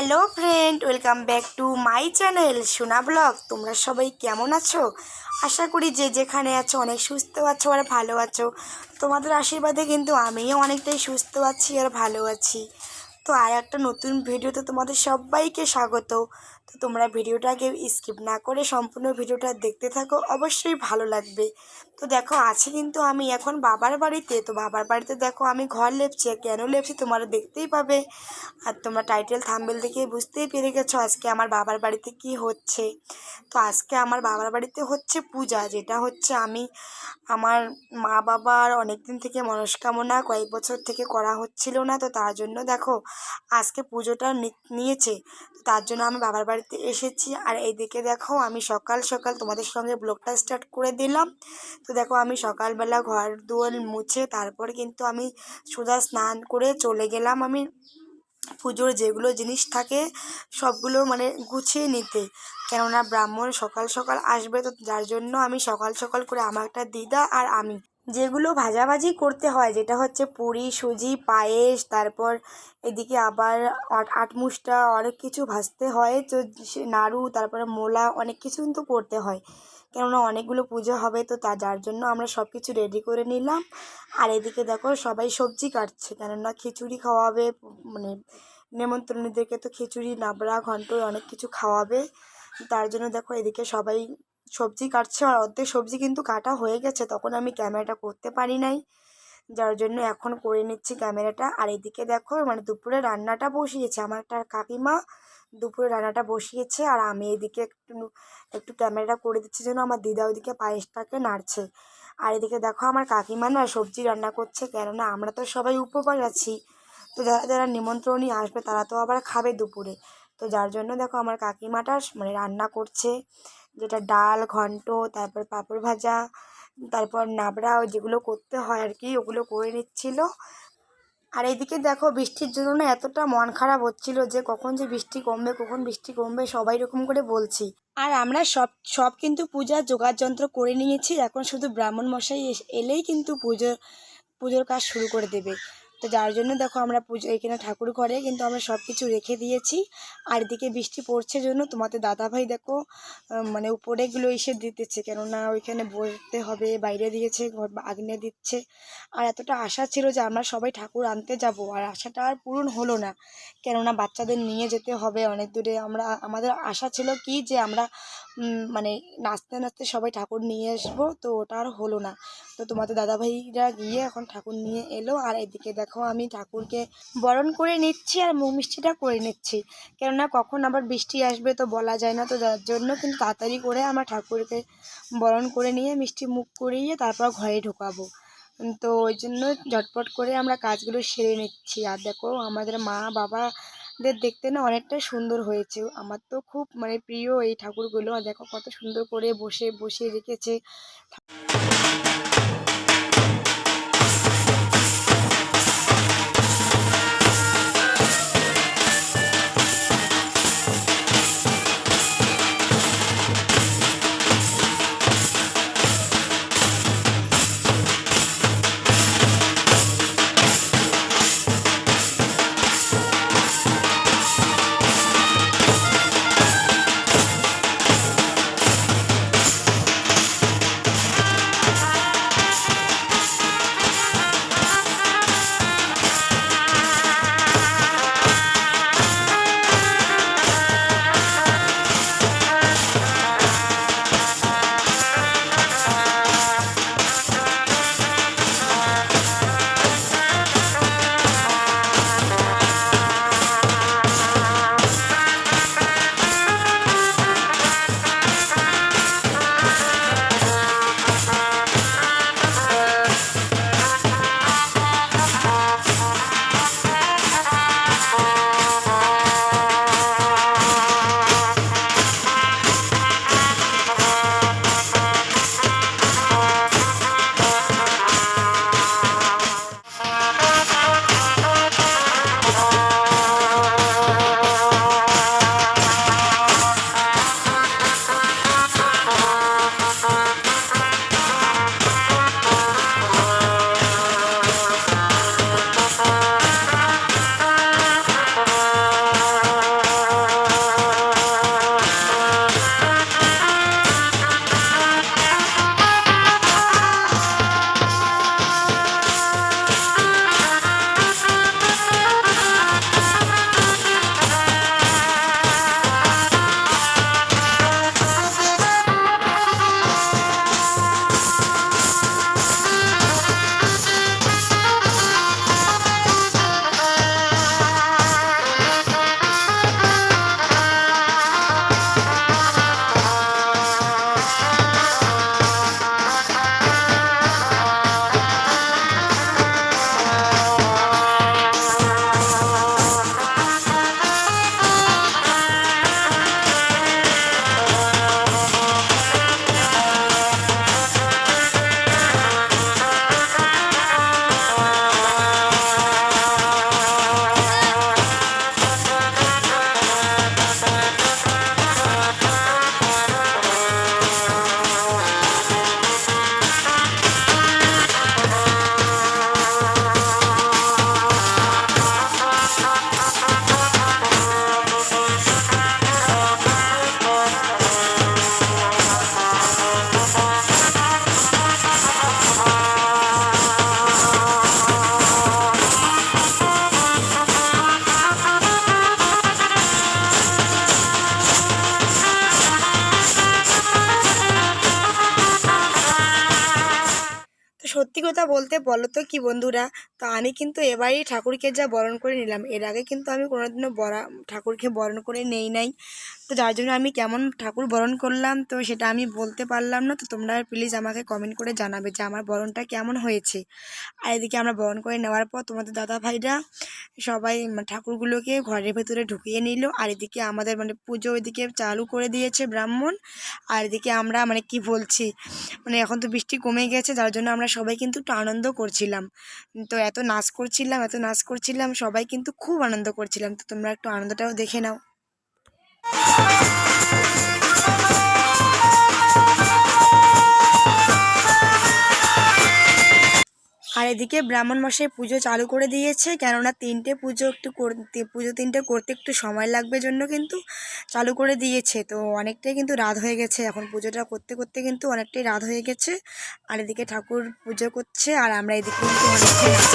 Hello friend, welcome back to my channel সোনা blog. তোমরা সবাই কেমন আছো? আশা করি যে যেখানে আছো অনেক সুস্থ আছো আর ভালো আছো। তোমাদের আশীর্বাদে কিন্তু আমিও অনেকটাই সুস্থ আছি আর ভালো আছি। তো আর একটা নতুন ভিডিওতে তোমাদের সবাইকে স্বাগত। তো তোমরা ভিডিওটাকে স্কিপ না করে সম্পূর্ণ ভিডিওটা দেখতে থাকো, অবশ্যই ভালো লাগবে। তো দেখো আছি কিন্তু আমি এখন বাবার বাড়িতে। তো বাবার বাড়িতে দেখো আমি ঘর লেপছি। কেন লেপছি তোমরা দেখতেই পাবে, আর তোমরা টাইটেল থাম্বনেল দেখে বুঝতেই পেরে গেছো আজকে আমার বাবার বাড়িতে কি হচ্ছে। তো আজকে আমার বাবার বাড়িতে হচ্ছে পূজা, যেটা হচ্ছে আমি আমার মা বাবার অনেক দিন থেকে মনস্কামনা কয়েক বছর থেকে করা হচ্ছিল না। তো তার জন্য দেখো আজকে পুজোটা নিয়েছে। তো তার জন্য আমি বাবার বাড়িতে এসেছি। আর এইদিকে দেখো আমি সকাল সকাল তোমাদের সঙ্গে ব্লগটা স্টার্ট করে দিলাম। তো দেখো আমি সকালবেলা ঘর দুয়ার মুছে তারপর কিন্তু আমি সোজা স্নান করে চলে গেলাম আমি পুজোর যেগুলো জিনিস থাকে সবগুলো মানে গুছিয়ে নিতে। কেননা ব্রাহ্মণ সকাল সকাল আসবে, তো যার জন্য আমি সকাল সকাল করে আমার একটা দিদা আর আমি যেগুলো ভাজাভাজি করতে হয়, যেটা হচ্ছে পুরি, সুজি, পায়েস, তারপর এদিকে আবার আটমুসটা অনেক কিছু ভাজতে হয়। তো নাড়ু, তারপরে মোলা, অনেক কিছু কিন্তু করতে হয়, কেননা অনেকগুলো পুজো হবে। তো যার জন্য আমরা সব কিছু রেডি করে নিলাম। আর এদিকে দেখো সবাই সবজি কাটছে, কেননা খিচুড়ি খাওয়াবে, মানে নেমন্তন্নদেরকে তো খিচুড়ি, নাবড়া, ঘন্ট অনেক কিছু খাওয়াবে। তার জন্য দেখো এদিকে সবাই সবজি কাটছে। আর অর্ধেক সবজি কিন্তু কাটা হয়ে গেছে, তখন আমি ক্যামেরাটা করতে পারি নাই, যার জন্য এখন করে নিচ্ছি ক্যামেরাটা। আর এদিকে দেখো মানে দুপুরে রান্নাটা বসিয়েছে আমার একটা কাকিমা, দুপুরে রান্নাটা বসিয়েছে। আর আমি এদিকে একটু একটু ক্যামেরাটা করে দিচ্ছি জন্য আমার দিদা ওইদিকে পায়েসটাকে নাড়ছে। আর এদিকে দেখো আমার কাকিমা না সবজি রান্না করছে, কেননা আমরা তো সবাই উপবাস আছি। তো যারা যারা নিমন্ত্রণী আসবে তারা তো আবার খাবে দুপুরে। তো যার জন্য দেখো আমার কাকিমাটা মানে রান্না করছে, যেটা ডাল, ঘন্ট, তারপর পাঁপড় ভাজা, তারপর নাবড়া, যেগুলো করতে হয় আর কি, ওগুলো করে নিচ্ছিল। আর এইদিকে দেখো বৃষ্টির জন্য না এতটা মন খারাপ হচ্ছিল যে কখন যে বৃষ্টি কমবে, কখন বৃষ্টি কমবে, সবাই এরকম করে বলছি। আর আমরা সব সব কিন্তু পূজার জোগাড় যন্ত্র করে নিয়েছি, এখন শুধু ব্রাহ্মণ মশাই এলেই কিন্তু পুজোর কাজ শুরু করে দেবে। তো যার জন্য দেখো আমরা পুজো এখানে ঠাকুর ঘরে কিন্তু আমরা সব কিছু রেখে দিয়েছি। আর এদিকে বৃষ্টি পড়ছে জন্য তোমাদের দাদাভাই দেখো মানে উপরেগুলো এসে দিতেছে, কেননা ওইখানে বলতে হবে, বাইরে দিয়েছে, ঘর আগ্নে দিচ্ছে। আর এতটা আশা ছিল যে আমরা সবাই ঠাকুর আনতে যাব, আর আশাটা আর পূরণ হলো না, কেননা বাচ্চাদের নিয়ে যেতে হবে অনেক দূরে। আমাদের আশা ছিল কি যে আমরা মানে নাচতে নাচতে সবাই ঠাকুর নিয়ে আসবো, তো ওটা আর হলো না। তো তোমাদের দাদাভাইরা গিয়ে এখন ঠাকুর নিয়ে এলো। আর এদিকে দেখো আমি ঠাকুরকে বরণ করে নিচ্ছি আর মুখ মিষ্টিটা করে নিচ্ছি, কেননা কখন আবার বৃষ্টি আসবে তো বলা যায় না। তো যার জন্য কিন্তু তাড়াতাড়ি করে আমার ঠাকুরকে বরণ করে নিয়ে মিষ্টি মুখ করিয়ে তারপর ঘরে ঢোকাবো। তো ওই জন্য ঝটপট করে আমরা কাজগুলো সেরে নিচ্ছি। আর দেখো আমাদের মা বাবাদের দেখতে না অনেকটা সুন্দর হয়েছে, আমার তো খুব মানে প্রিয় এই ঠাকুরগুলো। আর দেখো কত সুন্দর করে বসিয়ে রেখেছে। সত্যি কথা বলতে বলো তো কি বন্ধুরা, তো আমি কিন্তু এবারই ঠাকুরকে যা বরণ করে নিলাম, এর আগে কিন্তু আমি কোনোদিনও ঠাকুরকে বরণ করে নেই নাই। তো যার জন্য আমি কেমন ঠাকুর বরণ করলাম তো সেটা আমি বলতে পারলাম না। তো তোমরা প্লিজ আমাকে কমেন্ট করে জানাবে যে আমার বরণটা কেমন হয়েছে। আর এদিকে আমরা বরণ করে নেওয়ার পর তোমাদের দাদা ভাইরা সবাই ঠাকুরগুলোকে ঘরের ভেতরে ঢুকিয়ে নিল। আর এদিকে আমাদের পুজো ওইদিকে চালু করে দিয়েছে ব্রাহ্মণ। আর এদিকে আমরা কি বলছি, এখন তো বৃষ্টি কমে গেছে, যার জন্য আমরা সবাই কিন্তু একটু আনন্দ করছিলাম। তো এত নাচ করছিলাম সবাই কিন্তু খুব আনন্দ করছিলাম। তো তোমরা একটু আনন্দটাও দেখে নাও। আর এদিকে ব্রাহ্মণ মশাই পুজো চালু করে দিয়েছে, কেননা পুজো তিনটে করতে একটু সময় লাগবে জন্য কিন্তু চালু করে দিয়েছে। তো অনেকটাই কিন্তু রাত হয়ে গেছে, এখন পুজোটা করতে করতে কিন্তু অনেকটাই রাত হয়ে গেছে। আর এদিকে ঠাকুর পুজো করছে আর আমরা এদিকে কিন্তু অনেকটাই নাচ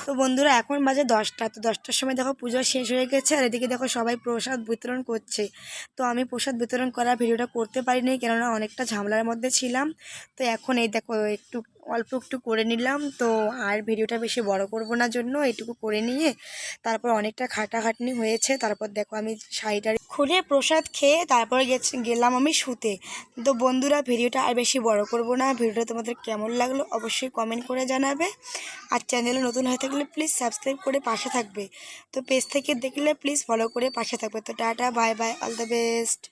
তো বন্ধুরা এখন বাজে 10টা। তো 10টার সময় দেখো পুজো শেষ হয়ে গেছে। আর এদিকে দেখো সবাই প্রসাদ বিতরণ করছে। তো আমি প্রসাদ বিতরণ করার ভিডিওটা করতে পারিনি, কেননা অনেকটা ঝামেলার মধ্যে ছিলাম। তো এখন এই দেখো অল্প একটু করে নিলাম। তো আর ভিডিওটা বেশি বড় করব না জন্য এইটুকু করে নিয়ে তারপর অনেকটা খাটাখাটনি হয়েছে। তারপর দেখো আমি শাড়িটা খুলে প্রসাদ খেয়ে তারপরে গেলাম আমি শুতে। তো বন্ধুরা ভিডিওটা আর বেশি বড় করব না। ভিডিওটা তোমাদের কেমন লাগলো অবশ্যই কমেন্ট করে জানাবে। আর চ্যানেলে নতুন হয়ে থাকলে প্লিজ সাবস্ক্রাইব করে পাশে থাকবে। তো পেজ থেকে দেখলে প্লিজ ফলো করে পাশে থাকবে। তো tata, bye bye, all the best.